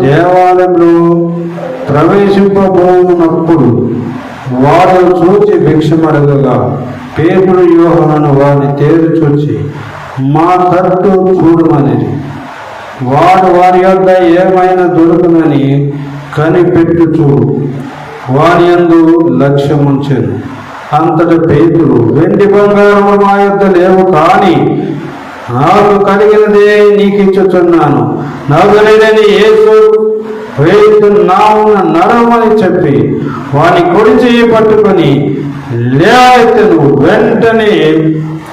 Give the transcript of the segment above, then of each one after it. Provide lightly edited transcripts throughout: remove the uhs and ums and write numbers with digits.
దేవాలయంలో ప్రవేశింపబోనప్పుడు వాడు చూచి భిక్షమడగగా పేతురు యోహాను వారిని తేరు చూచి మా తట్టు చూడమని వాడు వారి యొద్ద ఏమైనా దొరుకునని కనిపెట్టుచు వారి యందు లక్ష్యముంచెను. అంతట పేతురు వెండి బంగారము మా యొద్ద లేవు, కానీ నాకు కలిగినదే నీకు ఇచ్చుచున్నాను. నజరేయుడైన యేసు వేయుచున్నావున నడవమని చెప్పి వాని కుడి చెయ్యి పట్టుకొని లేవెత్తెను. వెంటనే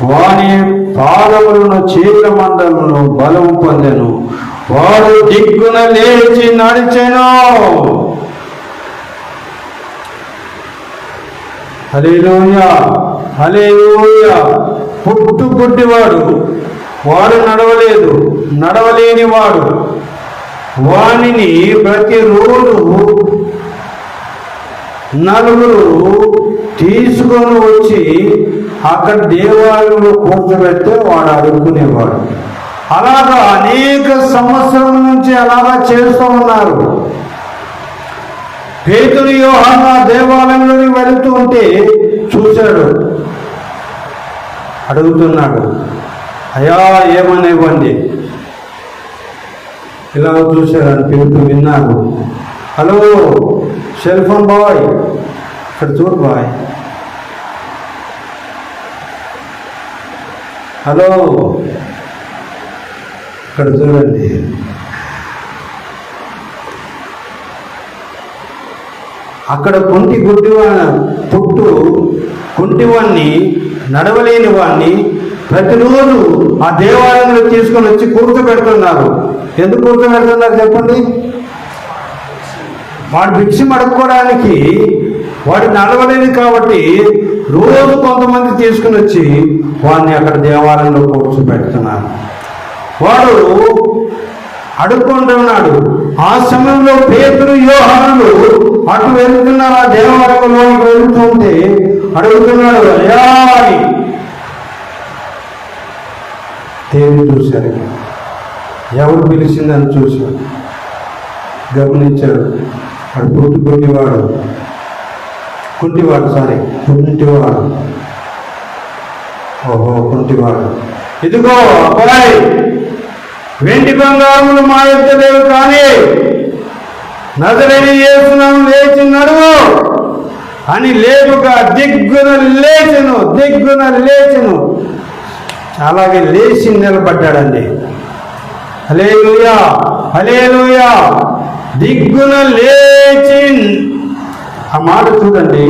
వాని పాదములను చీల మండలను బలము పొందెను. వాడు దిగ్గున లేచి నడిచెను. హల్లెలూయా, హల్లెలూయా. పుట్టువాడు వాడు నడవలేదు, నడవలేని వాడు వానిని ప్రతిరోజు నలుగురు తీసుకొని వచ్చి అక్కడ దేవాలయంలో కూర్చోబెడితే వాడు అడుక్కునేవాడు. అలాగా అనేక సంవత్సరాల నుంచి అలాగా చేస్తూ ఉన్నారు. పేతురు యోహాను దేవాలయంలోకి వెళుతూ ఉంటే చూశాడు, అడుగుతున్నాడు, అయ్యా ఏమనివ్వండి. ఇలా చూశాడు, పిలుపు విన్నారు. హలో సెల్ ఫోన్ బాయ్, ఇక్కడ చూడు బాయ్, హలో ఇక్కడ చూడండి. అక్కడ కుంటివాణ్ణి నడవలేని వాణ్ణి ప్రతిరోజు ఆ దేవాలయంలో తీసుకొని వచ్చి కూర్చోబెడుతున్నారు. ఎందుకు కూర్చోబెడుతున్నారు చెప్పండి? వాడు భిక్షం అడుక్కోవడానికి, వాడు నడవలేని కాబట్టి రోజు కొంతమంది తీసుకుని వచ్చి వాడిని అక్కడ దేవాలయంలో కూర్చోబెడుతున్నారు. వాడు అడుక్కుంటున్నాడు. ఆ సమయంలో పేతురు యోహానులు అటు వెళ్తున్నారు, ఆ దేవాలయంలోకి వెళ్తుంటే అడుగుతున్నాడు, అయ్యా అని. తేరి చూశారు, ఎవరు పిలిచిందని చూశాడు, గమనించాడు. వాడు కుంటివాడు, ఓహో కుంటివాడు. ఇదిగో అబ్బాయి, వెండి బంగారములు మా యొద్ద లేవు, కానీ నజరేయుడైన యేసు నామమున లేచి నడువు అని లేపుగా దిగ్గున లేచెను. అలాగే లేచి నిలబడ్డాడండి. హల్లెలూయా, హల్లెలూయా. దిగ్గున లేచి, ఆ మాట చూడండి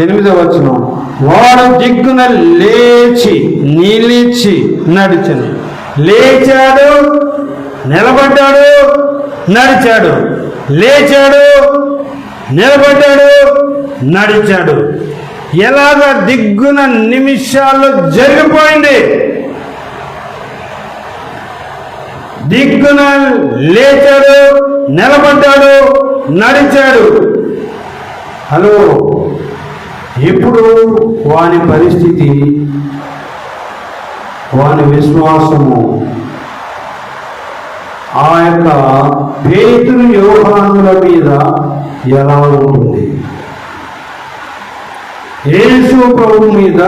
8వ వచనం, వాడు దిగ్గున లేచి నిలిచి నడిచెను. లేచాడు, నిలబడ్డాడు, నడిచాడు. లేచాడు, నిలబడ్డాడు, నడిచాడు. ఎలాగ దిగ్గున నిమిషాల్లో జరిగిపోయింది. దిగ్గున లేచాడు, నిలబడ్డాడు, నడిచాడు. హలో, ఇప్పుడు వాని పరిస్థితి, వాని విశ్వాసము ఆ యొక్క పేతురు యోహానుల మీద ఎలా ఉంటుంది, యేసు ప్రభు మీద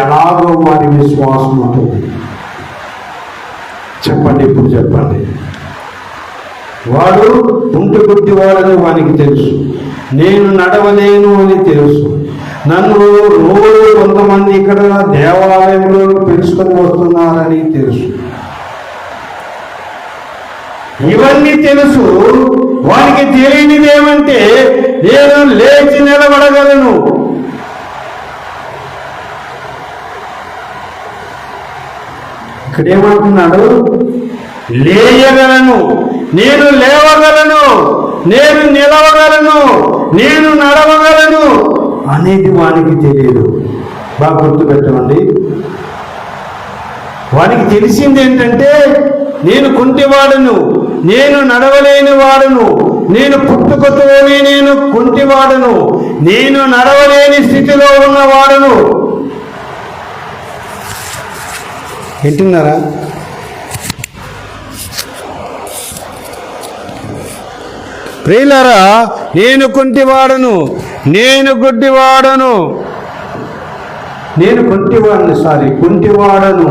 ఎలాగో వారి విశ్వాసం ఉంటుంది చెప్పండి. ఇప్పుడు చెప్పండి. వాడు కుంటివాడని వానికి తెలుసు, నేను నడవలేను అని తెలుసు. నన్ను రోజు కొంతమంది ఇక్కడ దేవాలయంలో పిలుచుకొని వస్తున్నారని తెలుసు. ఇవన్నీ తెలుసు. వానికి తెలియనిది ఏమంటే, నేను లేచి నిలబడగలను. ఇక్కడ ఏమంటున్నాడు? లేయగలను, నేను లేవగలను, నేను నిలవగలను, నేను నడవగలను అనేది వానికి తెలియదు. బాగా గుర్తుపెట్టండి. వానికి తెలిసింది ఏంటంటే, నేను కుంటివాడును, నేను నడవలేని వాడును, నేను పుట్టుకతోనే నేను కుంటివాడును, నేను నడవలేని స్థితిలో ఉన్నవాడును. వింటున్నారా? ప్రియులారా, నేను కుంటివాడను, నేను గుడ్డివాడను, కుంటివాడను,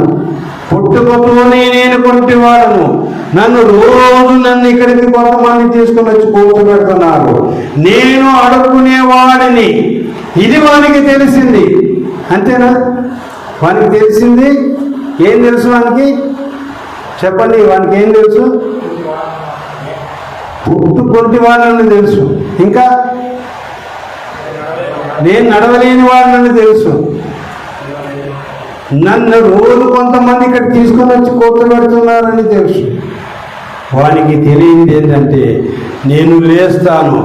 పుట్టుకతోనే నేను కుంటివాడను. నన్ను ఇక్కడికి కొంతమంది తీసుకుని వచ్చి కూర్చోబెడుతున్నారు. నేను అడుక్కునేవాడిని. ఇది వానికి తెలిసింది. అంతేనా? వానికి తెలిసింది ఏం తెలుసు? వానికి చెప్పండి, వానికి ఏం తెలుసు? పుట్టుకొంటి వాడని తెలుసు. ఇంకా నేను నడవలేని వాడిని తెలుసు. నన్ను రోజు కొంతమంది ఇక్కడ తీసుకొని వచ్చి కూర్చోబెడుతున్నారని తెలుసు. వానికి తెలియంది ఏంటంటే, నేను లేస్తాను,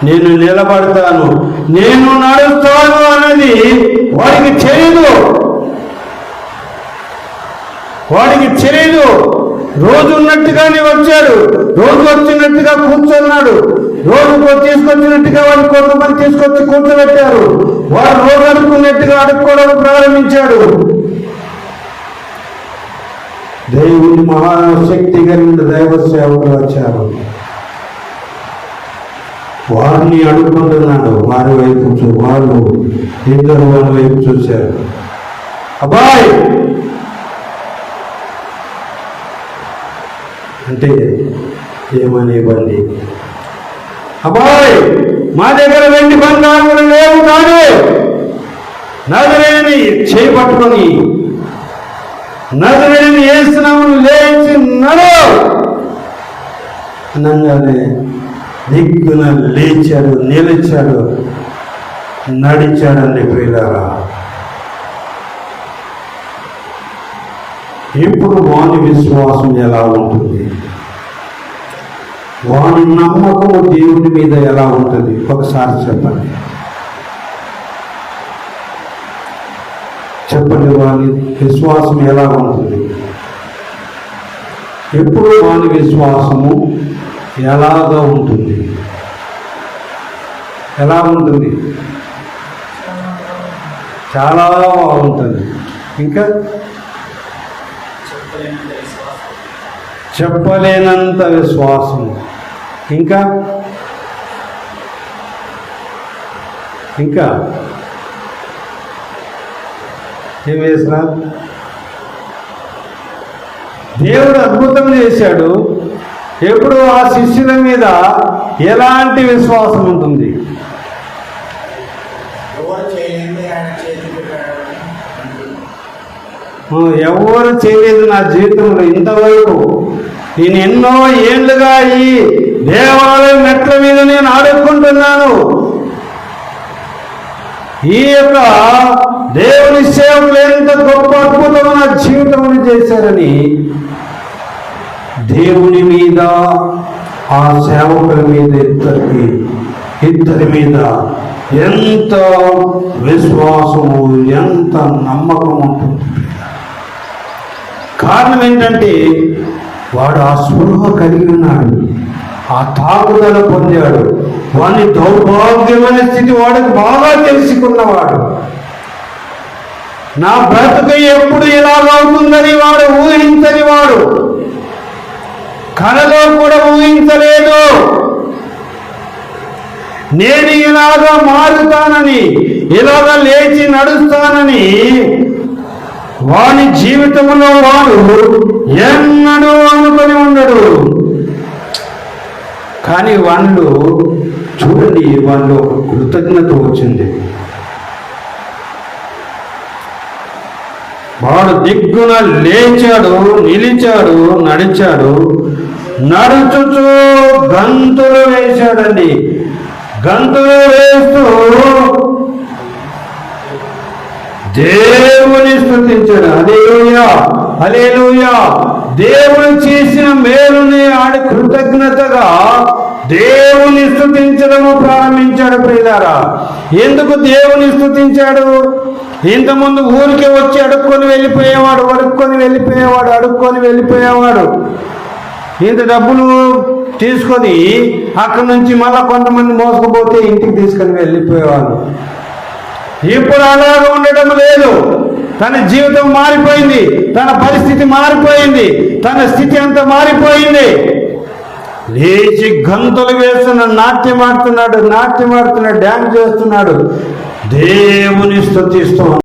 నేను నిలబడతాను, నేను నడుస్తాను అన్నది వాడికి తెలియదు. రోజు ఉన్నట్టుగానే వచ్చాడు, రోజు వచ్చినట్టుగా కూర్చున్నాడు, రోజు తీసుకొచ్చినట్టుగా వాడిని కొంతమంది తీసుకొచ్చి కూర్చోబెట్టారు. వాడు రోజు అడుక్కున్నట్టుగా అడుక్కోవడం ప్రారంభించాడు. దేవుని మహాశక్తి కలిగిన దైవ సేవకులు వచ్చారు. వారిని అడుక్కుంటున్నాడు. వారి వైపు ఇద్దరు వారి వైపు చూశారు. అబ్బాయి అంటే ఏమనివ్వండి, అబ్బాయి మా దగ్గర వెండి బంగారులు లేవు, కాదు నజరేయుని చేయి పట్టుకొని నజరేయుని యేసునామమున లేచి నడు అనగానే దిగ్గున లేచాడు, నిలిచాడు, నడిచాడండి. ప్రియులారా, ఇప్పుడు వాని విశ్వాసం ఎలా ఉంటుంది? వాని నమ్మకము దేవుని మీద ఎలా ఉంటుంది? ఒకసారి చెప్పండి. వాని విశ్వాసం ఎలా ఉంటుంది? ఎప్పుడు వాని విశ్వాసము ఎలాగా ఉంటుంది? ఎలా ఉంటుంది? చాలా బాగుంటుంది. ఇంకా చెప్పలేనంత విశ్వాసం. ఇంకా ఏం చేసినా దేవుడు అద్భుతం చేశాడు. ఎప్పుడు ఆ శిష్యుల మీద ఎలాంటి విశ్వాసం ఉంటుంది? ఎవరు చేయలేదు నా జీవితంలో ఇంతవరకు. నేను ఎన్నో ఏళ్ళుగా ఈ దేవాలయం మెట్ల మీద నేను ఆడుకుంటున్నాను. ఈ యొక్క దేవుని సేవలు ఎంత గొప్ప అద్భుతం నా జీవితంలో చేశారని దేవుని మీద, ఆ సేవకుల మీద, ఇద్దరి మీద ఎంత విశ్వాసము, ఎంత నమ్మకం ఉంటుంది. కారణం ఏంటంటే, వాడు ఆ స్పృహ కలిగి ఉన్నాడు, ఆ తాగుదల పొందాడు. వాని దౌర్భాగ్యమైన స్థితి వాడికి బాగా తెలుసుకున్నవాడు. నా బ్రతుకు ఎప్పుడు ఇలాగవుతుందని వాడు ఊహించని వాడు, కలలో కూడా ఊహించలేదు. నేను ఇలాగా మారుతానని, ఇలాగా లేచి నడుస్తానని వాని జీవితంలో వాడు ఎన్నడూ అనుకొని ఉండడు. కానీ వాళ్ళు చూడండి, వాళ్ళు కృతజ్ఞత వచ్చింది. వాడు దిగ్గున లేచాడు, నిలిచాడు, నడిచాడు. నడుచుచూ గంతులు వేశాడండి. గంతులు వేస్తూ దేవుని స్తుతించాడు. హల్లెలూయా, హల్లెలూయా. దేవుడు చేసిన మేలుని ఆడి కృతజ్ఞతగా దేవుని స్తుతించడము ప్రారంభించాడు. ప్రియులారా, ఎందుకు దేవుని స్తుతించాడు? ఇంతకుముందు ఊరికే వచ్చి అడుక్కొని వెళ్ళిపోయేవాడు, అడుక్కొని వెళ్ళిపోయేవాడు. ఇంత డబ్బులు తీసుకొని అక్కడి నుంచి మళ్ళా కొంతమంది మోసకపోతే ఇంటికి తీసుకొని వెళ్ళిపోయేవాడు. ఇప్పుడు అలాగా ఉండడం లేదు. తన జీవితం మారిపోయింది, తన పరిస్థితి మారిపోయింది, తన స్థితి అంతా మారిపోయింది. లేచి గంతులు వేస్తున్నాడు, నాట్యం ఆడుతున్నాడు, డ్యాన్స్ చేస్తున్నాడు, దేవుని స్తుతిస్తూ